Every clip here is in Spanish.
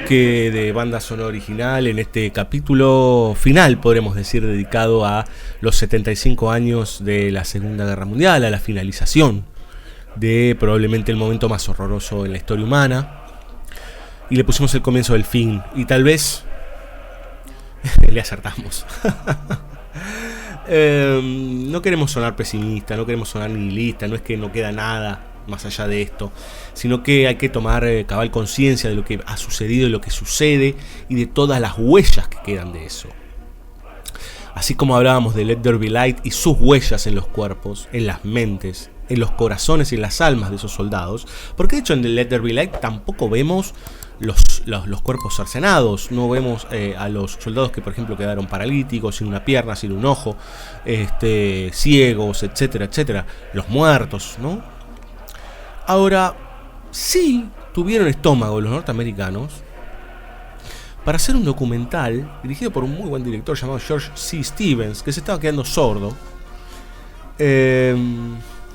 bloque de banda sonora original en este capítulo final, podremos decir, dedicado a los 75 años de la Segunda Guerra Mundial, a la finalización de probablemente el momento más horroroso en la historia humana. Y le pusimos el comienzo del fin, y tal vez le acertamos. No queremos sonar pesimista, no queremos sonar nihilista, no es que no queda nada más allá de esto, sino que hay que tomar cabal conciencia de lo que ha sucedido, de lo que sucede y de todas las huellas que quedan de eso. Así como hablábamos de Let There Be Light y sus huellas en los cuerpos, en las mentes, en los corazones y en las almas de esos soldados, porque de hecho en Let There Be Light tampoco vemos los cuerpos cercenados, no vemos a los soldados que por ejemplo quedaron paralíticos, sin una pierna, sin un ojo, ciegos, etcétera, etcétera, los muertos, ¿no? Ahora, sí tuvieron estómago los norteamericanos para hacer un documental dirigido por un muy buen director llamado George C. Stevens, que se estaba quedando sordo, que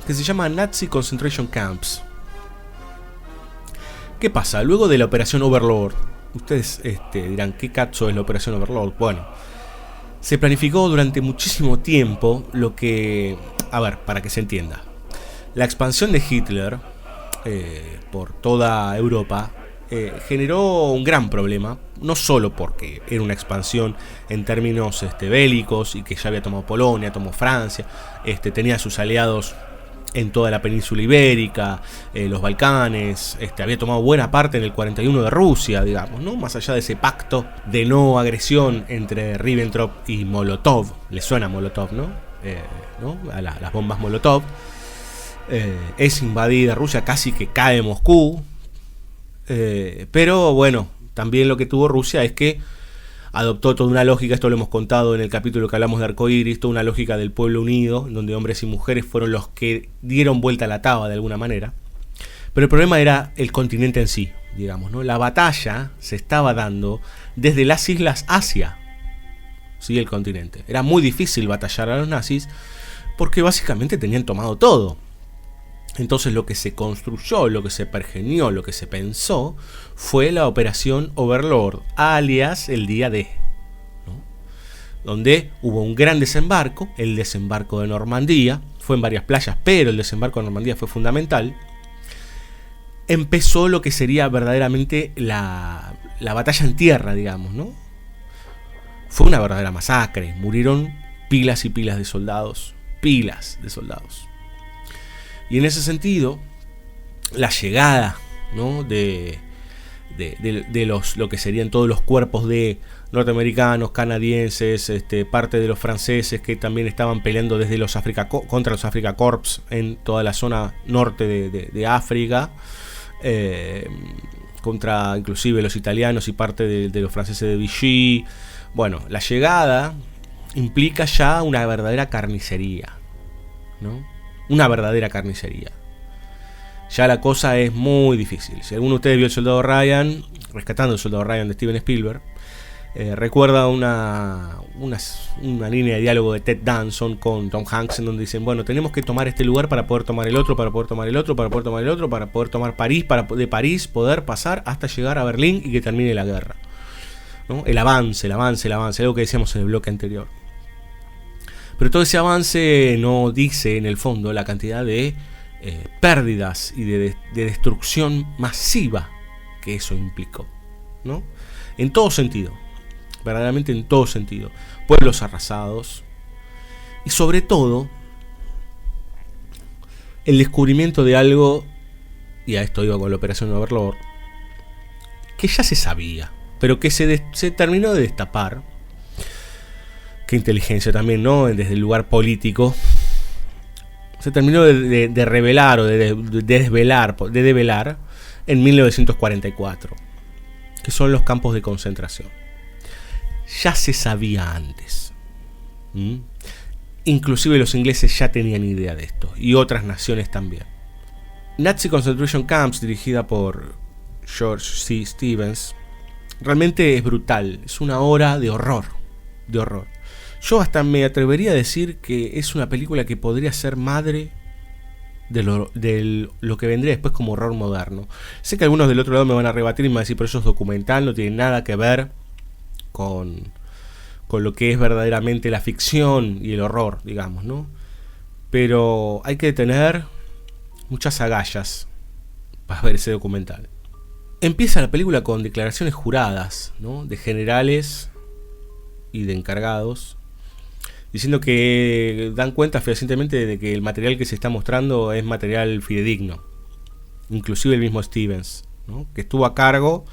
se llama Nazi Concentration Camps. ¿Qué pasa? Luego de la Operación Overlord, ustedes dirán, ¿qué cazzo es la Operación Overlord? Bueno, se planificó durante muchísimo tiempo lo que... A ver, para que se entienda. La expansión de Hitler por toda Europa generó un gran problema, no solo porque era una expansión en términos bélicos y que ya había tomado Polonia, tomó Francia, tenía sus aliados en toda la península ibérica, los Balcanes, había tomado buena parte en el 41 de Rusia, digamos, ¿no? Más allá de ese pacto de no agresión entre Ribbentrop y Molotov. Le suena Molotov, ¿no? A las bombas Molotov. Es invadida Rusia, casi que cae Moscú, pero bueno, también lo que tuvo Rusia es que adoptó toda una lógica, esto lo hemos contado en el capítulo que hablamos de Arcoiris, toda una lógica del pueblo unido, donde hombres y mujeres fueron los que dieron vuelta a la taba de alguna manera. Pero el problema era el continente en sí, digamos, ¿no? La batalla se estaba dando desde las islas hacia, ¿sí?, el continente. Era muy difícil batallar a los nazis porque básicamente tenían tomado todo. Entonces lo que se construyó, lo que se pergenió, lo que se pensó fue la Operación Overlord, alias el día D, ¿no? Donde hubo un gran desembarco, el desembarco de Normandía, fue en varias playas, pero el desembarco de Normandía fue fundamental. Empezó lo que sería verdaderamente la batalla en tierra, digamos, ¿no? Fue una verdadera masacre, murieron pilas y pilas de soldados, Y en ese sentido, la llegada, ¿no?, de lo que serían todos los cuerpos de norteamericanos, canadienses, parte de los franceses que también estaban peleando desde contra los Afrika Korps en toda la zona norte de África, contra inclusive los italianos y parte de los franceses de Vichy. Bueno, la llegada implica ya una verdadera carnicería, ¿no? Una verdadera carnicería. Ya la cosa es muy difícil. Si alguno de ustedes vio El Soldado Ryan, Rescatando el Soldado Ryan de Steven Spielberg, recuerda una línea de diálogo de Ted Danson con Tom Hanks en donde dicen, bueno, tenemos que tomar este lugar para poder tomar el otro, para poder tomar el otro, para poder tomar el otro, para poder tomar París, para de París poder pasar hasta llegar a Berlín y que termine la guerra, ¿no? El avance, algo que decíamos en el bloque anterior. Pero todo ese avance no dice en el fondo la cantidad de pérdidas y de destrucción masiva que eso implicó, ¿no? En todo sentido, verdaderamente en todo sentido. Pueblos arrasados y sobre todo el descubrimiento de algo, y a esto iba con la Operación Overlord, que ya se sabía, pero que se terminó de destapar. Qué inteligencia también, ¿no? Desde el lugar político. Se terminó de revelar o de develar en 1944, que son los campos de concentración. Ya se sabía antes. Inclusive los ingleses ya tenían idea de esto, y otras naciones también. Nazi Concentration Camps, dirigida por George C. Stevens, realmente es brutal. Es una hora de horror. Yo hasta me atrevería a decir que es una película que podría ser madre de lo que vendría después como horror moderno. Sé que algunos del otro lado me van a rebatir y me van a decir, pero eso es documental, no tiene nada que ver con lo que es verdaderamente la ficción y el horror, digamos, ¿no? Pero hay que tener muchas agallas para ver ese documental. Empieza la película con declaraciones juradas, ¿no? De generales y de encargados, diciendo que dan cuenta fehacientemente de que el material que se está mostrando es material fidedigno. Inclusive el mismo Stevens, ¿no? Que estuvo a cargo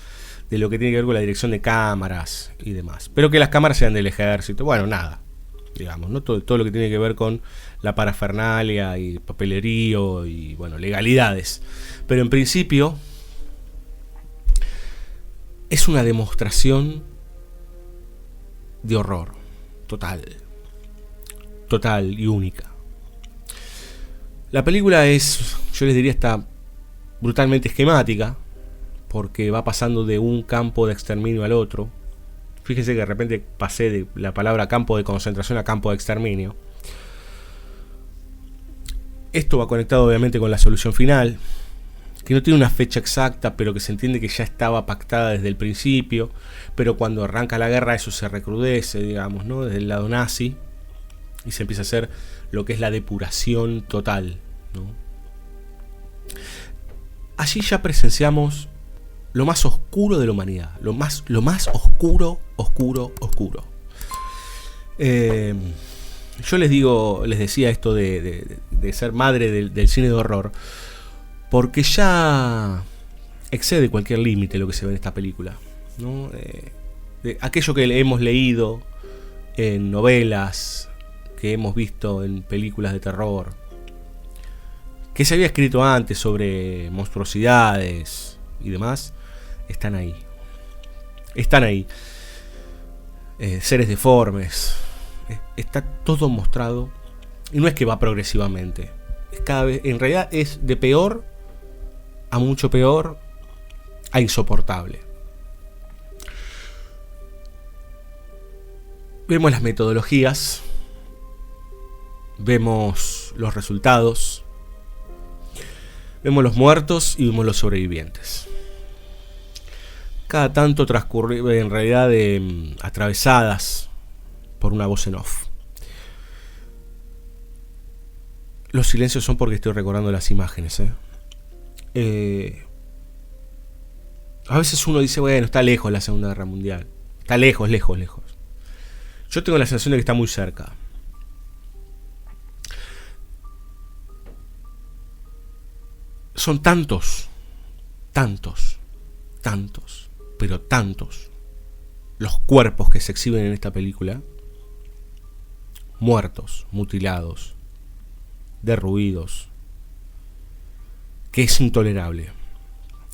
de lo que tiene que ver con la dirección de cámaras y demás. Pero que las cámaras sean del ejército. Bueno, nada, digamos, ¿no? Todo lo que tiene que ver con la parafernalia y papelerío y, bueno, legalidades. Pero en principio es una demostración de horror total y única. La película es, yo les diría, está brutalmente esquemática, porque va pasando de un campo de exterminio al otro. Fíjense que de repente pasé de la palabra campo de concentración a campo de exterminio. Esto va conectado obviamente con la solución final, que no tiene una fecha exacta, pero que se entiende que ya estaba pactada desde el principio, pero cuando arranca la guerra eso se recrudece, digamos, ¿no? Desde el lado nazi, y se empieza a hacer lo que es la depuración total, ¿no? Allí ya presenciamos lo más oscuro de la humanidad, lo más oscuro. Yo les decía esto de ser madre del cine de horror, porque ya excede cualquier límite lo que se ve en esta película, ¿no? De aquello que hemos leído en novelas, que hemos visto en películas de terror, que se había escrito antes sobre monstruosidades y demás, están ahí. Seres deformes, está todo mostrado, y no es que va progresivamente, es cada vez, en realidad es de peor a mucho peor a insoportable. Vemos las metodologías, vemos los resultados, vemos los muertos y vemos los sobrevivientes. Cada tanto transcurre en realidad atravesadas por una voz en off. Los silencios son porque estoy recordando las imágenes, a veces uno dice, bueno, está lejos la Segunda Guerra Mundial. Está lejos. Yo tengo la sensación de que está muy cerca. Son tantos, pero tantos los cuerpos que se exhiben en esta película, muertos, mutilados, derruidos, que es intolerable.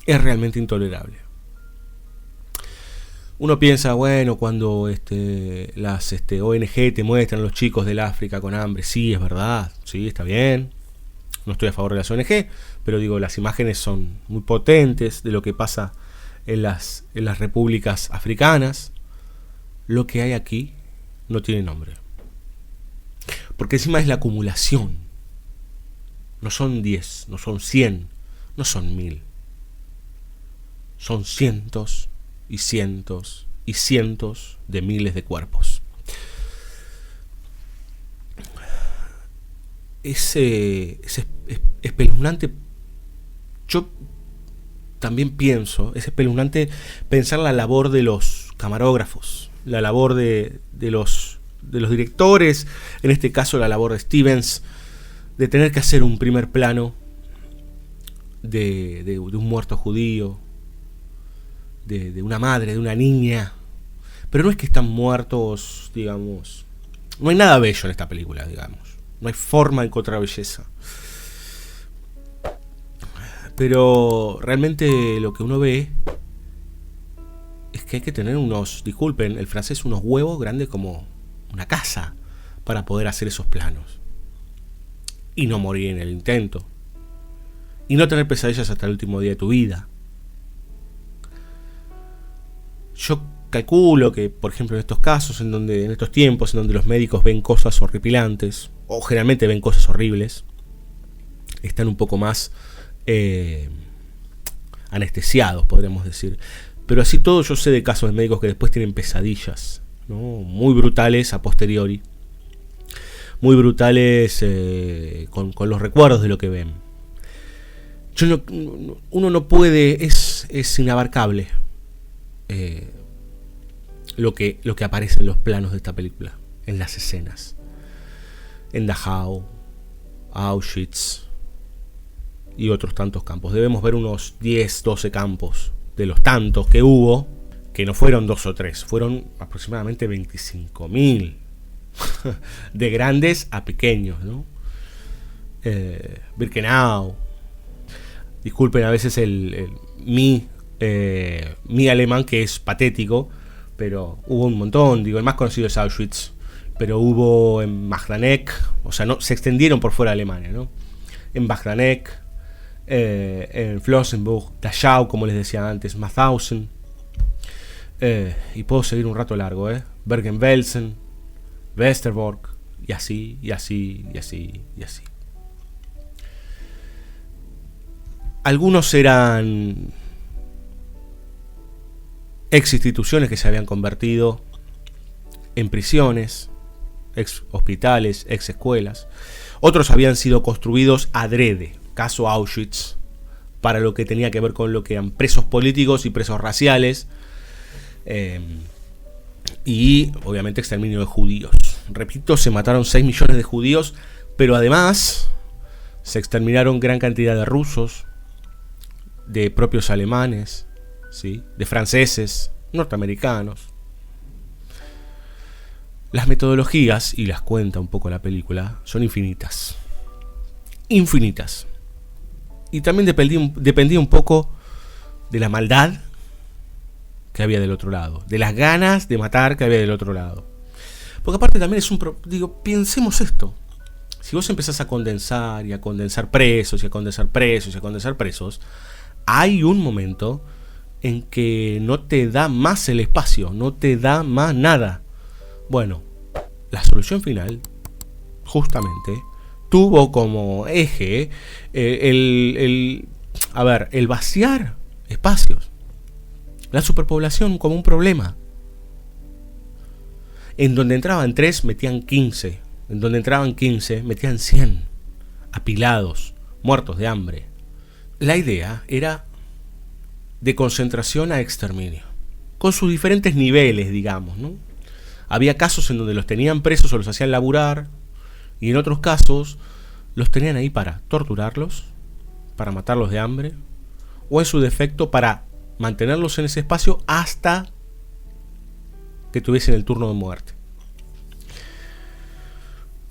Es realmente intolerable. Uno piensa, bueno, cuando las ONG te muestran a los chicos del África con hambre, sí, es verdad, sí, está bien. No estoy a favor de las ONG, pero digo, las imágenes son muy potentes de lo que pasa en las repúblicas africanas. Lo que hay aquí no tiene nombre. Porque encima es la acumulación. No son 10, no son 100, no son 1000. Son cientos y cientos y cientos de miles de cuerpos. Es espeluznante. Yo también pienso, es espeluznante pensar la labor de los camarógrafos, la labor de los directores, en este caso la labor de Stevens, de tener que hacer un primer plano de un muerto judío, de una madre, de una niña. Pero no es que están muertos, digamos. No hay nada bello en esta película, digamos. No hay forma de encontrar belleza. Pero realmente lo que uno ve es que hay que tener unos, disculpen el francés, unos huevos grandes como una casa para poder hacer esos planos. Y no morir en el intento. Y no tener pesadillas hasta el último día de tu vida. Yo calculo que, por ejemplo, en estos casos, en estos tiempos en donde los médicos ven cosas horripilantes, o generalmente ven cosas horribles, están un poco más anestesiados, podríamos decir. Pero así todo, yo sé de casos de médicos que después tienen pesadillas, ¿no? Muy brutales a posteriori, muy brutales con los recuerdos de lo que ven. Uno no puede, es inabarcable lo que aparece en los planos de esta película, en las escenas, en Dachau, Auschwitz y otros tantos campos. Debemos ver unos 10, 12 campos de los tantos que hubo, que no fueron 2 o 3, fueron aproximadamente 25.000, de grandes a pequeños, ¿no? Birkenau. Disculpen a veces mi alemán, que es patético, pero hubo un montón. Digo, el más conocido es Auschwitz, pero hubo en Majdanek, o sea, no se extendieron por fuera de Alemania, ¿no? En Majdanek, en Flossenburg, Dachau, como les decía antes, Mauthausen, y puedo seguir un rato largo, Bergen-Belsen, Westerbork, y así, y así, y así, y así. Algunos eran ex instituciones que se habían convertido en prisiones, ex hospitales, ex escuelas. Otros habían sido construidos adrede, caso Auschwitz, para lo que tenía que ver con lo que eran presos políticos y presos raciales, y obviamente exterminio de judíos. Repito, se mataron 6 millones de judíos, pero además se exterminaron gran cantidad de rusos, de propios alemanes, ¿sí?, de franceses, norteamericanos. Las metodologías, y las cuenta un poco la película, son infinitas. Infinitas. Y también dependía un poco de la maldad que había del otro lado, de las ganas de matar que había del otro lado. Porque aparte también es pensemos esto. Si vos empezás a condensar y a condensar presos y a condensar presos y a condensar presos, hay un momento en que no te da más el espacio, no te da más nada. Bueno, la solución final, justamente, tuvo como eje el vaciar espacios, la superpoblación como un problema. En donde entraban 3 metían 15, en donde entraban 15 metían 100, apilados, muertos de hambre. La idea era de concentración a exterminio, con sus diferentes niveles, digamos, ¿no? Había casos en donde los tenían presos o los hacían laburar, y en otros casos los tenían ahí para torturarlos, para matarlos de hambre, o en su defecto para mantenerlos en ese espacio hasta que tuviesen el turno de muerte.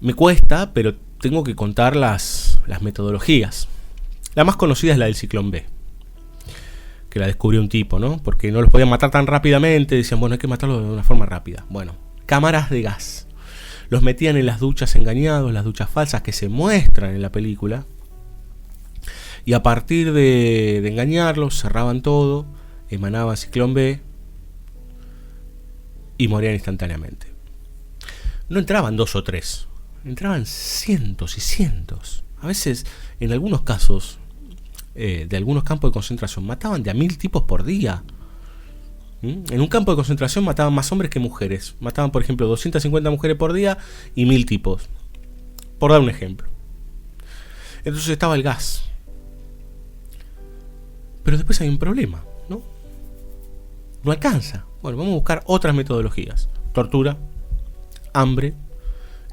Me cuesta, pero tengo que contar las metodologías. La más conocida es la del Ciclón B, que la descubrió un tipo, ¿no? Porque no los podían matar tan rápidamente, decían, bueno, hay que matarlos de una forma rápida. Bueno, cámaras de gas. Los metían en las duchas engañados, las duchas falsas que se muestran en la película, y a partir de engañarlos, cerraban todo, emanaban Ciclón B y morían instantáneamente. No entraban 2 o 3, entraban cientos y cientos. A veces, en algunos casos, de algunos campos de concentración, mataban de a 1000 tipos por día. En un campo de concentración mataban más hombres que mujeres. Mataban, por ejemplo, 250 mujeres por día y 1000 tipos, por dar un ejemplo. Entonces estaba el gas. Pero después hay un problema, ¿no? No alcanza. Bueno, vamos a buscar otras metodologías. Tortura, hambre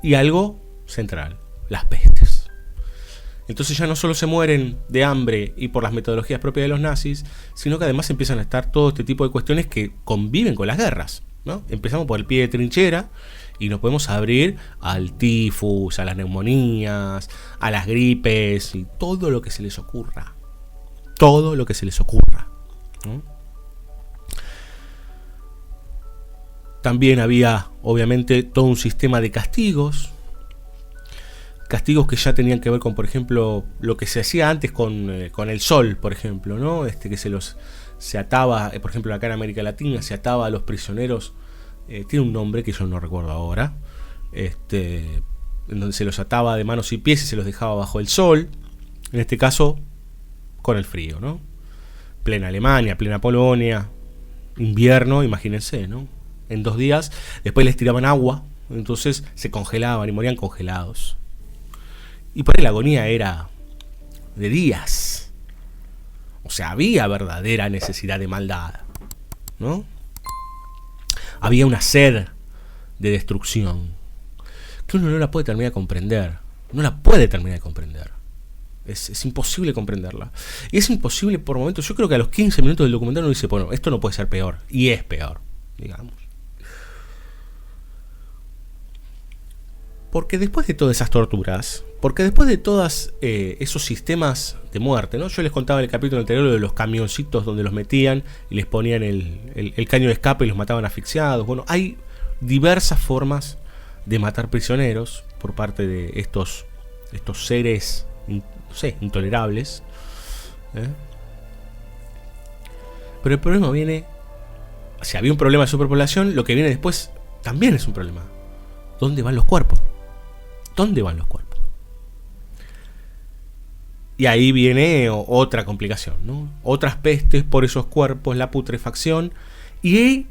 y algo central, las pestes. Entonces ya no solo se mueren de hambre y por las metodologías propias de los nazis, sino que además empiezan a estar todo este tipo de cuestiones que conviven con las guerras, ¿no? Empezamos por el pie de trinchera y nos podemos abrir al tifus, a las neumonías, a las gripes y todo lo que se les ocurra. Todo lo que se les ocurra, ¿no? También había, obviamente, todo un sistema de castigos. Castigos que ya tenían que ver con, por ejemplo, lo que se hacía antes con el sol, por ejemplo, ¿no? Que se ataba, por ejemplo, acá en América Latina, se ataba a los prisioneros, tiene un nombre que yo no recuerdo ahora, en donde se los ataba de manos y pies y se los dejaba bajo el sol, En este caso, con el frío, ¿no? Plena Alemania, plena Polonia, invierno, imagínense, ¿no? En 2 días, después les tiraban agua, entonces se congelaban y morían congelados. Y por ahí la agonía era de días. O sea, había verdadera necesidad de maldad, ¿no? Había una sed de destrucción que uno no la puede terminar de comprender. No la puede terminar de comprender. Es imposible comprenderla. Y es imposible por momentos. Yo creo que a los 15 minutos del documental uno dice, bueno, esto no puede ser peor. Y es peor, digamos. Porque después de todas esas torturas, porque después de todos esos sistemas de muerte, ¿no? Yo les contaba en el capítulo anterior de los camioncitos donde los metían y les ponían el caño de escape y los mataban asfixiados. Bueno, hay diversas formas de matar prisioneros por parte de estos seres, no sé, intolerables. Pero el problema viene, si había un problema de superpoblación, lo que viene después también es un problema. ¿Dónde van los cuerpos? ¿Dónde van los cuerpos? Y ahí viene otra complicación, ¿no? Otras pestes por esos cuerpos, la putrefacción y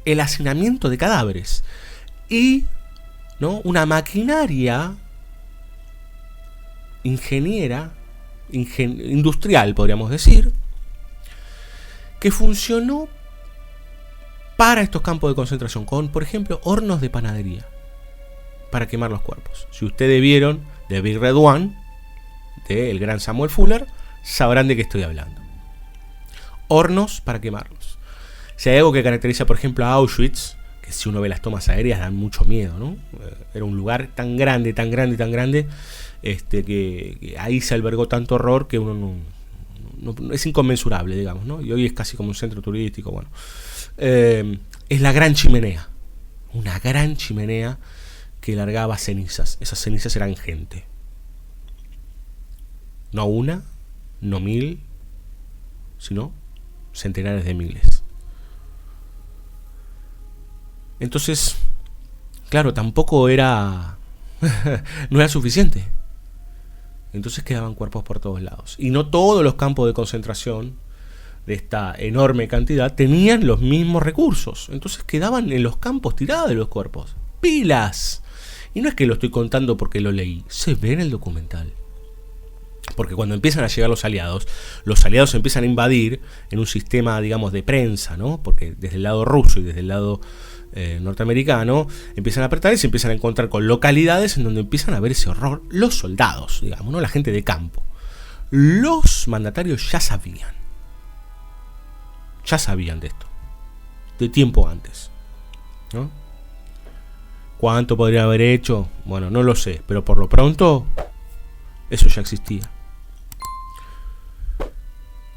el hacinamiento de cadáveres. Y, ¿no?, una maquinaria industrial, podríamos decir, que funcionó para estos campos de concentración, con, por ejemplo, hornos de panadería para quemar los cuerpos. Si ustedes vieron The Big Red One, del gran Samuel Fuller, sabrán de qué estoy hablando. Hornos para quemarlos. Si hay algo que caracteriza, por ejemplo, a Auschwitz, que si uno ve las tomas aéreas dan mucho miedo, ¿no? Era un lugar tan grande, que ahí se albergó tanto horror que uno no es inconmensurable, digamos, ¿no? Y hoy es casi como un centro turístico. Bueno, es la gran chimenea, una gran chimenea que largaba cenizas. Esas cenizas eran gente, no una, no 1000, sino centenares de miles. Entonces, claro, tampoco era no era suficiente. Entonces quedaban cuerpos por todos lados. Y no todos los campos de concentración de esta enorme cantidad tenían los mismos recursos. Entonces quedaban en los campos tirados de los cuerpos. ¡Pilas! Y no es que lo estoy contando porque lo leí. Se ve en el documental. Porque cuando empiezan a llegar los aliados empiezan a invadir en un sistema, digamos, de prensa, ¿no? Porque desde el lado ruso y desde el lado norteamericano empiezan a apretar y se empiezan a encontrar con localidades en donde empiezan a ver ese horror. Los soldados, digamos, ¿no? La gente de campo. Los mandatarios ya sabían de esto, de tiempo antes, ¿no? ¿Cuánto podría haber hecho? Bueno, no lo sé, pero por lo pronto eso ya existía.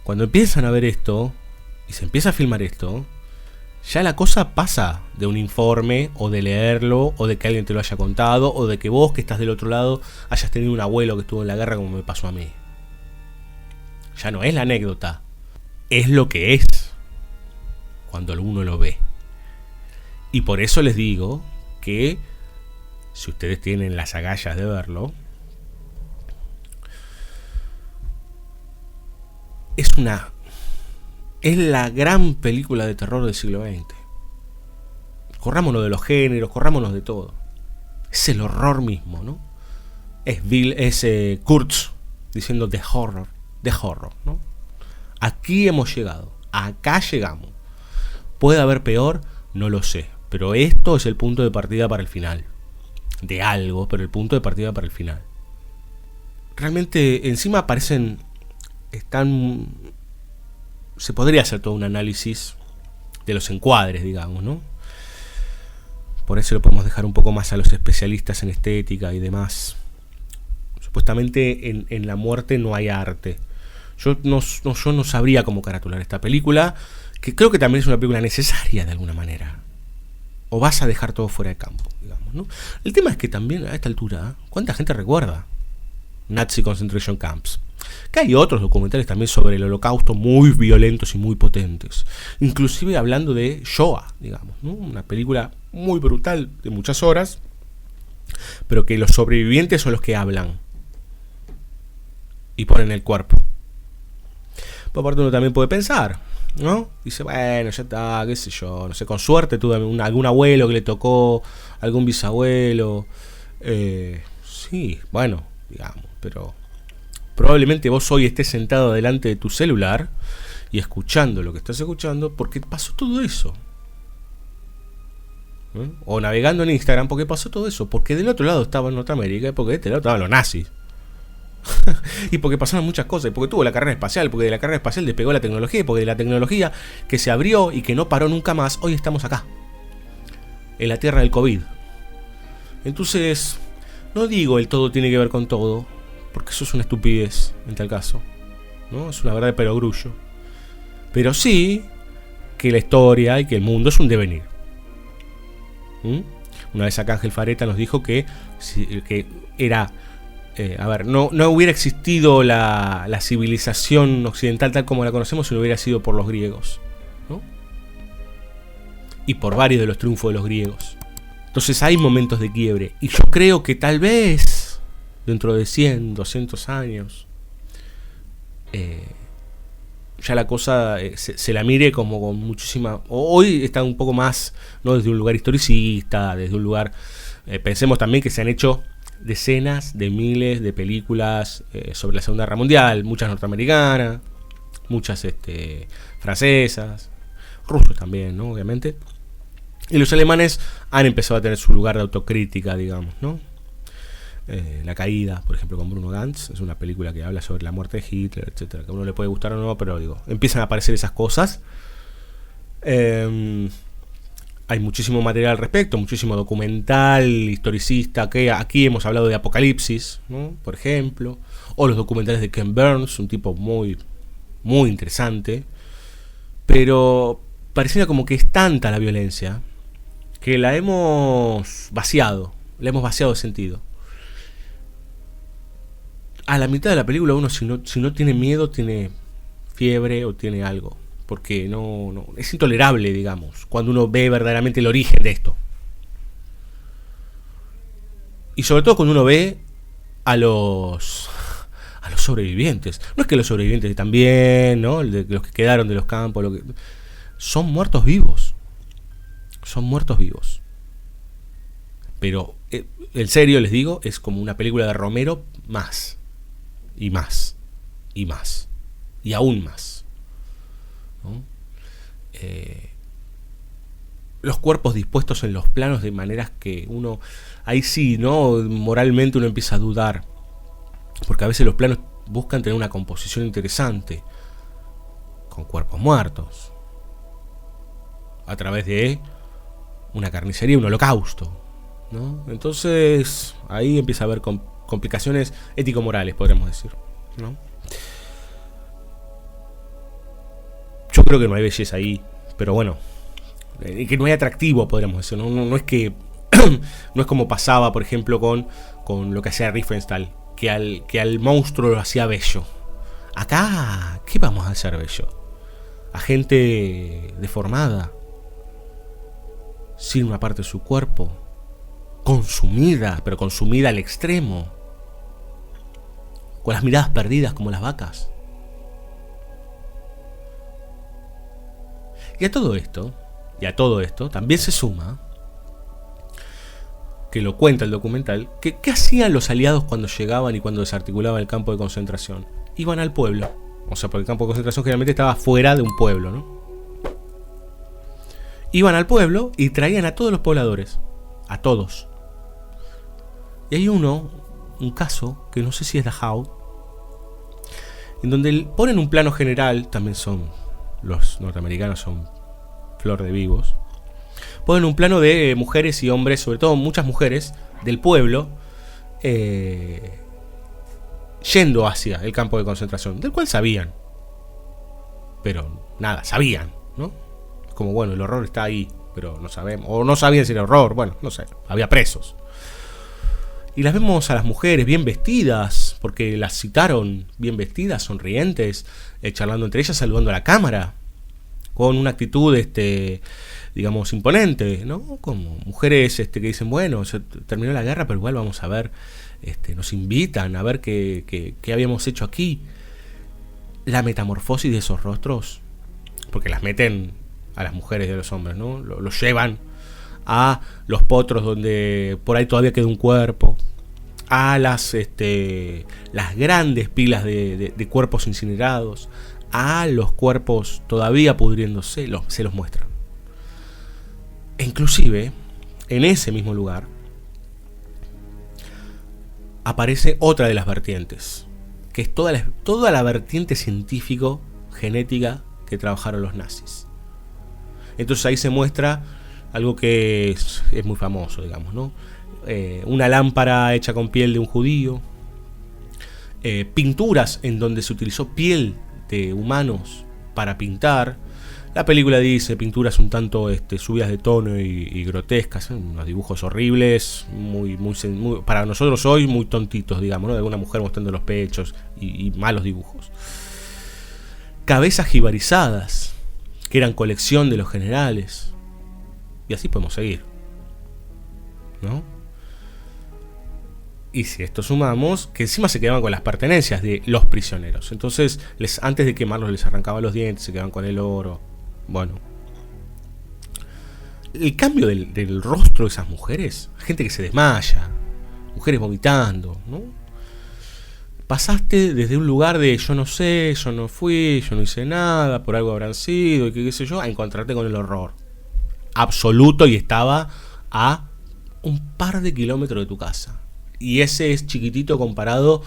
Cuando empiezan a ver esto y se empieza a filmar esto, ya la cosa pasa de un informe o de leerlo o de que alguien te lo haya contado o de que vos que estás del otro lado hayas tenido un abuelo que estuvo en la guerra como me pasó a mí. Ya no es la anécdota, es lo que es cuando uno lo ve. Y por eso les digo que si ustedes tienen las agallas de verlo, es la gran película de terror del siglo XX. Corrámonos de los géneros, corrámonos de todo. Es el horror mismo, ¿no? Es Kurtz diciendo The Horror, ¿no? Aquí hemos llegado, acá llegamos. ¿Puede haber peor? No lo sé, pero esto es el punto de partida para el final. De algo, pero el punto de partida para el final. Realmente encima se podría hacer todo un análisis de los encuadres, digamos, ¿no? Por eso lo podemos dejar un poco más a los especialistas en estética y demás. Supuestamente en la muerte no hay arte. Yo no sabría cómo caratular esta película, que creo que también es una película necesaria de alguna manera. O vas a dejar todo fuera de campo, digamos, ¿no? El tema es que también a esta altura, ¿cuánta gente recuerda Nazi Concentration Camps? Que hay otros documentales también sobre el Holocausto muy violentos y muy potentes, inclusive hablando de Shoah, digamos, ¿no? Una película muy brutal de muchas horas, pero que los sobrevivientes son los que hablan. y ponen el cuerpo. Por parte uno también puede pensar, ¿no? Dice, bueno, ya está, qué sé yo, no sé, con suerte tuve algún abuelo que le tocó, algún bisabuelo. Sí, bueno, digamos, pero probablemente vos hoy estés sentado delante de tu celular y escuchando lo que estás escuchando porque pasó todo eso. O navegando en Instagram porque pasó todo eso. Porque del otro lado estaba Norteamérica y porque de este lado estaban los nazis. Y porque pasaron muchas cosas. Y porque tuvo la carrera espacial. Porque de la carrera espacial despegó la tecnología. Y porque de la tecnología que se abrió y que no paró nunca más, hoy estamos acá, en la tierra del COVID. Entonces, no digo el todo tiene que ver con todo, porque eso es una estupidez en tal caso, ¿no? Es una verdad de perogrullo. Pero sí que la historia y que el mundo es un devenir. Una vez acá Ángel Fareta nos dijo que era... no hubiera existido la civilización occidental tal como la conocemos si no hubiera sido por los griegos, ¿no? Y por varios de los triunfos de los griegos. Entonces hay momentos de quiebre. Y yo creo que tal vez dentro de 100, 200 años ya la cosa se la mire como con muchísima... Hoy está un poco más, no desde un lugar historicista, desde un lugar... pensemos también que se han hecho decenas de miles de películas sobre la Segunda Guerra Mundial, muchas norteamericanas, muchas francesas, rusos también, ¿no? Obviamente. Y los alemanes han empezado a tener su lugar de autocrítica, digamos, ¿no? La caída, por ejemplo, con Bruno Ganz, es una película que habla sobre la muerte de Hitler, etcétera, que a uno le puede gustar o no, pero digo, empiezan a aparecer esas cosas. Hay muchísimo material al respecto, muchísimo documental, historicista, que aquí hemos hablado de Apocalipsis, ¿no? Por ejemplo, o los documentales de Ken Burns, un tipo muy, muy interesante, pero pareciera como que es tanta la violencia que la hemos vaciado de sentido. A la mitad de la película uno si no tiene miedo, tiene fiebre o tiene algo. Porque no es intolerable, digamos, cuando uno ve verdaderamente el origen de esto. Y sobre todo cuando uno ve a los sobrevivientes. No es que los sobrevivientes están bien, ¿no? Los que quedaron de los campos, son muertos vivos. Son muertos vivos. Pero, en serio les digo, es como una película de Romero más. Y más. Y más. Y aún más. ¿No? Los cuerpos dispuestos en los planos de maneras que uno... Ahí sí, ¿no? Moralmente uno empieza a dudar. Porque a veces los planos buscan tener una composición interesante. Con cuerpos muertos. A través de una carnicería, un holocausto, ¿no? Entonces ahí empieza a haber complicaciones ético-morales, podríamos decir, ¿no? Yo creo que no hay belleza ahí, pero bueno, que no hay atractivo, podríamos decir, no es que no es como pasaba, por ejemplo, con lo que hacía Riefenstahl, que al monstruo lo hacía bello. Acá, ¿qué vamos a hacer bello? A gente deformada, sin una parte de su cuerpo, consumida, pero consumida al extremo, con las miradas perdidas como las vacas. Y a todo esto también se suma, que lo cuenta el documental, ¿qué hacían los aliados cuando llegaban y cuando desarticulaban el campo de concentración? Iban al pueblo, o sea, porque el campo de concentración generalmente estaba fuera de un pueblo, ¿no? Iban al pueblo y traían a todos los pobladores, a todos. Y hay un caso, que no sé si es Dachau, en donde ponen un plano general, también los norteamericanos son flor de vivos, ponen un plano de mujeres y hombres, sobre todo muchas mujeres del pueblo, yendo hacia el campo de concentración, del cual sabían, pero nada, sabían, ¿no? Como bueno, el horror está ahí, pero no sabemos, o no sabían si era horror, bueno, no sé, había presos. Y las vemos a las mujeres bien vestidas, porque las citaron bien vestidas, sonrientes, charlando entre ellas, saludando a la cámara, con una actitud digamos, imponente, ¿no? Como mujeres que dicen, bueno, se terminó la guerra, pero igual vamos a ver, nos invitan a ver qué habíamos hecho aquí. La metamorfosis de esos rostros, porque las meten a las mujeres y a los hombres, ¿no? Los llevan a los potros donde por ahí todavía queda un cuerpo, a las grandes pilas de cuerpos incinerados, a los cuerpos todavía pudriéndose, se los muestran. E inclusive, en ese mismo lugar, aparece otra de las vertientes, que es toda la vertiente científico-genética que trabajaron los nazis. Entonces ahí se muestra algo que es muy famoso, digamos, ¿no? Una lámpara hecha con piel de un judío, pinturas en donde se utilizó piel de humanos para pintar. La película dice pinturas un tanto subidas de tono y grotescas, unos dibujos horribles, muy para nosotros hoy muy tontitos, digamos, ¿no? De una mujer mostrando los pechos y malos dibujos. Cabezas jibarizadas, que eran colección de los generales. Y así podemos seguir, ¿no? Y si esto sumamos, que encima se quedaban con las pertenencias de los prisioneros. Entonces, antes de quemarlos les arrancaban los dientes, se quedaban con el oro. Bueno, el cambio del rostro de esas mujeres, gente que se desmaya, mujeres vomitando, ¿no? Pasaste desde un lugar de yo no sé, yo no fui, yo no hice nada, por algo habrán sido, y qué sé yo, a encontrarte con el horror absoluto, y estaba a un par de kilómetros de tu casa. Y ese es chiquitito comparado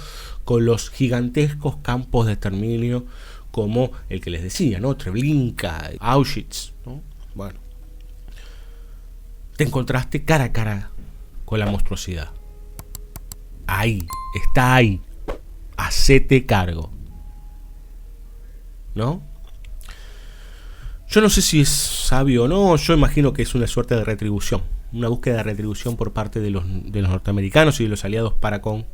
con los gigantescos campos de exterminio como el que les decía, ¿no? Treblinka, Auschwitz, ¿no? Bueno, te encontraste cara a cara con la monstruosidad. Ahí, está ahí. Hacete cargo, ¿no? Yo no sé si es sabio o no, yo imagino que es una suerte de retribución, una búsqueda de retribución por parte de los norteamericanos y de los aliados para con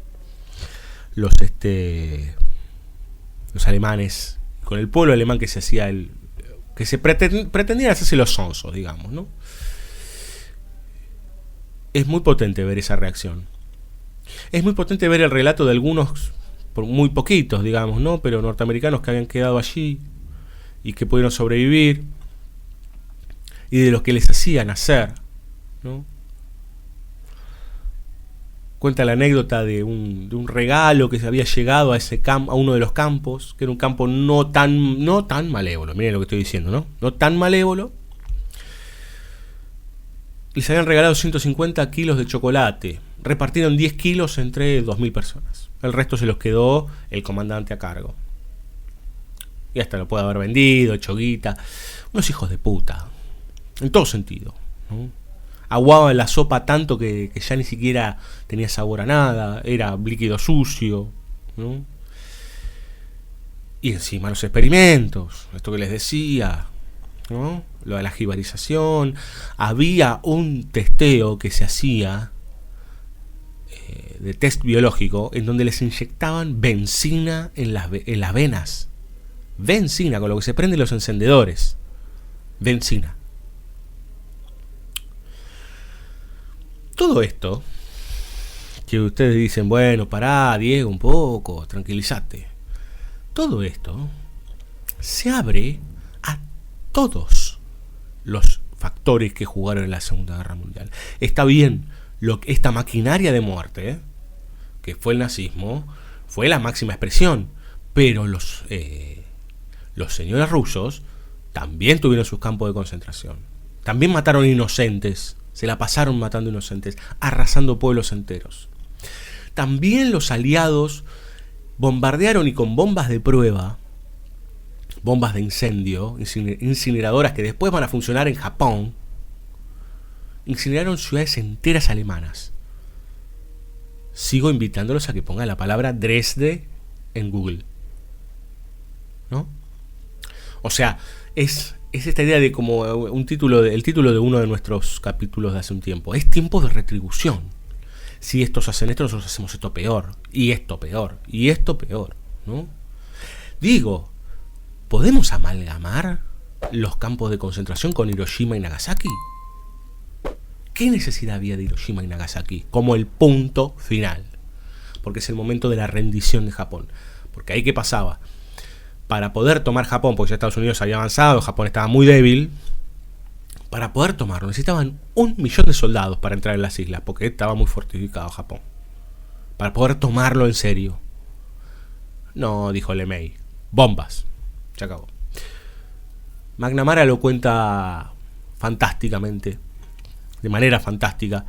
los alemanes, con el pueblo alemán que se hacía que se pretendían hacerse los sonsos, digamos, ¿no? Es muy potente ver esa reacción. Es muy potente ver el relato de algunos, por muy poquitos, digamos, ¿no? Pero norteamericanos que habían quedado allí y que pudieron sobrevivir, y de los que les hacían hacer, ¿no? Cuenta la anécdota de un regalo que se había llegado a uno de los campos, que era un campo no tan malévolo, miren lo que estoy diciendo, ¿no? No tan malévolo. Les habían regalado 150 kilos de chocolate. Repartieron 10 kilos entre 2.000 personas. El resto se los quedó el comandante a cargo. Y hasta lo puede haber vendido, hecho guita. Unos hijos de puta. En todo sentido, ¿no? Aguaban la sopa tanto que ya ni siquiera tenía sabor a nada. Era líquido sucio, ¿no? Y encima los experimentos. Esto que les decía, ¿no? Lo de la jibarización. Había un testeo que se hacía de test biológico en donde les inyectaban benzina en las venas. Benzina, con lo que se prenden los encendedores. Benzina. Todo esto, que ustedes dicen, bueno, pará, Diego, un poco, tranquilízate. Todo esto se abre a todos los factores que jugaron en la Segunda Guerra Mundial. Está bien, esta maquinaria de muerte, que fue el nazismo, fue la máxima expresión, pero los señores rusos también tuvieron sus campos de concentración. También mataron inocentes, se la pasaron matando inocentes, arrasando pueblos enteros. También los aliados bombardearon, y con bombas de prueba, bombas de incendio, incineradoras que después van a funcionar en Japón, incineraron ciudades enteras alemanas. Sigo invitándolos a que pongan la palabra Dresde en Google, ¿no? O sea, es esta idea de como el título de uno de nuestros capítulos de hace un tiempo. Es tiempo de retribución. Si estos hacen esto, nosotros hacemos esto peor, y esto peor, y esto peor, ¿no? Digo, ¿podemos amalgamar los campos de concentración con Hiroshima y Nagasaki? ¿Qué necesidad había de Hiroshima y Nagasaki como el punto final? Porque es el momento de la rendición de Japón. Porque ahí, ¿qué pasaba? Para poder tomar Japón, porque ya Estados Unidos había avanzado, Japón estaba muy débil, para poder tomarlo necesitaban 1 millón de soldados para entrar en las islas, porque estaba muy fortificado Japón. Para poder tomarlo en serio. No, dijo LeMay. Bombas. Se acabó. McNamara lo cuenta fantásticamente, de manera fantástica,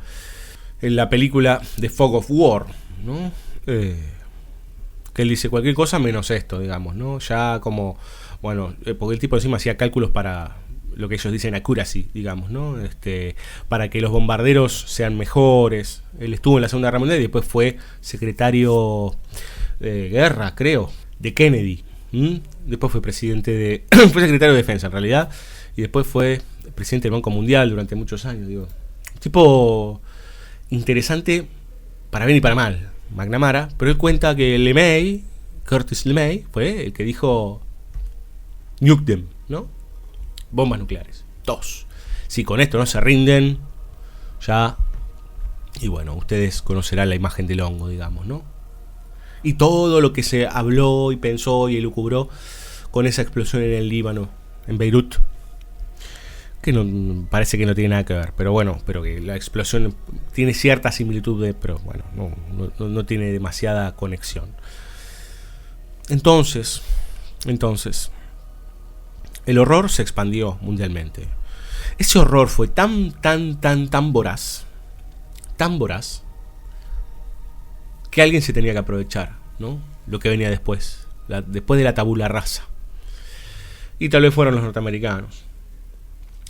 en la película The Fog of War, ¿no? Que él dice cualquier cosa menos esto, digamos, ¿no? Ya como, bueno, porque el tipo encima hacía cálculos para lo que ellos dicen accuracy, digamos, ¿no? Para que los bombarderos sean mejores. Él estuvo en la Segunda Guerra Mundial y después fue secretario de guerra, creo, de Kennedy. Después fue presidente de... fue secretario de defensa, en realidad. Y después fue presidente del Banco Mundial durante muchos años, digo. Tipo interesante para bien y para mal, McNamara. Pero él cuenta que LeMay, Curtis LeMay, fue el que dijo nuke them, ¿no? Bombas nucleares. 2. Si con esto no se rinden, ya... Y bueno, ustedes conocerán la imagen del hongo, digamos, ¿no? Y todo lo que se habló y pensó y elucubró con esa explosión en el Líbano, en Beirut, que no, parece que no tiene nada que ver, pero bueno, pero que la explosión tiene cierta similitud, pero bueno, no tiene demasiada conexión. Entonces, el horror se expandió mundialmente. Ese horror fue tan voraz, que alguien se tenía que aprovechar, ¿no? Lo que venía después, después de la tabula rasa. Y tal vez fueron los norteamericanos.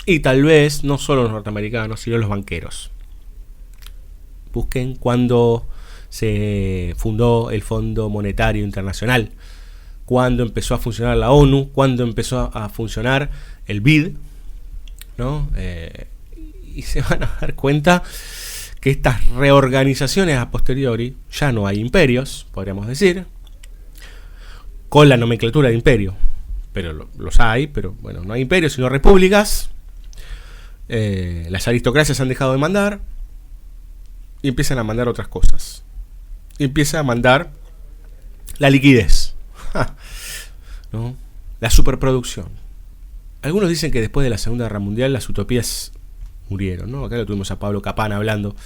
Y tal vez no solo los norteamericanos, sino los banqueros. Busquen cuando se fundó el Fondo Monetario Internacional, cuando empezó a funcionar la ONU, cuando empezó a funcionar el BID, ¿no? Y se van a dar cuenta que estas reorganizaciones a posteriori, ya no hay imperios, podríamos decir, con la nomenclatura de imperio, pero los hay, pero bueno, no hay imperios sino repúblicas. Las aristocracias han dejado de mandar y empiezan a mandar otras cosas. Y empieza a mandar la liquidez, ¿no? La superproducción. Algunos dicen que después de la Segunda Guerra Mundial las utopías murieron, ¿no? Acá lo tuvimos a Pablo Capán hablando.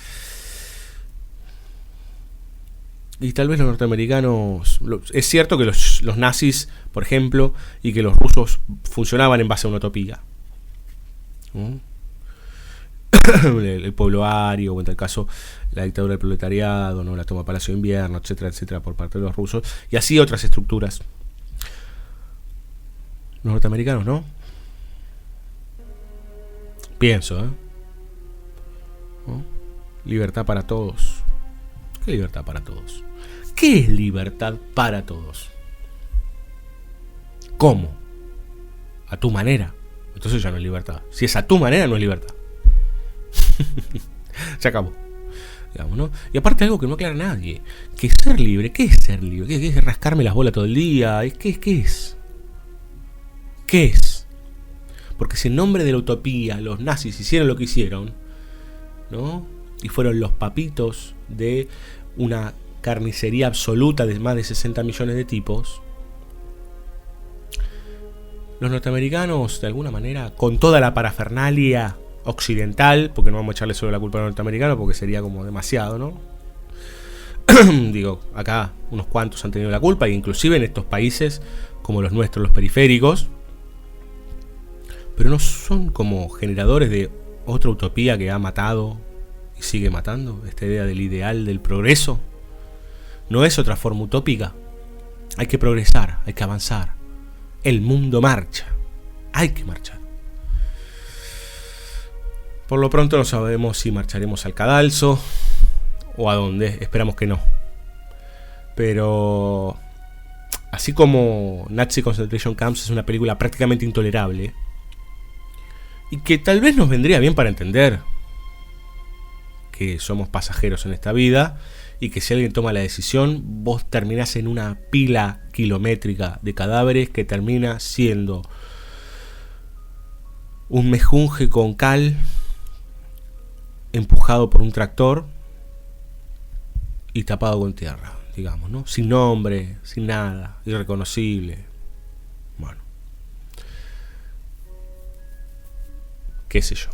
Y tal vez los norteamericanos... Es cierto que los nazis, por ejemplo, y que los rusos funcionaban en base a una utopía, ¿no? El pueblo ario, o en tal caso la dictadura del proletariado, ¿no? La toma de Palacio de Invierno, etcétera, etcétera, por parte de los rusos, y así otras estructuras. Los norteamericanos, ¿no? Pienso, ¿no? Libertad para todos. ¿Qué libertad para todos? ¿Qué es libertad para todos? ¿Cómo? A tu manera. Entonces ya no es libertad. Si es a tu manera, no es libertad. Se acabó, digamos, ¿no? Y aparte algo que no aclara nadie, que ser libre, ¿qué es ser libre? ¿Qué es rascarme las bolas todo el día? ¿Qué es? ¿Qué es? Porque si en nombre de la utopía los nazis hicieron lo que hicieron, ¿no? Y fueron los papitos de una carnicería absoluta de más de 60 millones de tipos, los norteamericanos, de alguna manera, con toda la parafernalia occidental, porque no vamos a echarle solo la culpa a los norteamericanos porque sería como demasiado, ¿no? Digo, acá unos cuantos han tenido la culpa, e inclusive en estos países como los nuestros, los periféricos, pero no son como generadores de otra utopía que ha matado y sigue matando, esta idea del ideal del progreso. No es otra forma utópica. Hay que progresar, hay que avanzar. El mundo marcha, hay que marchar. Por lo pronto no sabemos si marcharemos al cadalso o a dónde, esperamos que no. Pero así como Nazi Concentration Camps es una película prácticamente intolerable y que tal vez nos vendría bien para entender que somos pasajeros en esta vida y que si alguien toma la decisión, vos terminás en una pila kilométrica de cadáveres que termina siendo un mejunje con cal empujado por un tractor y tapado con tierra, digamos, ¿no? Sin nombre, sin nada, irreconocible. Bueno, qué sé yo.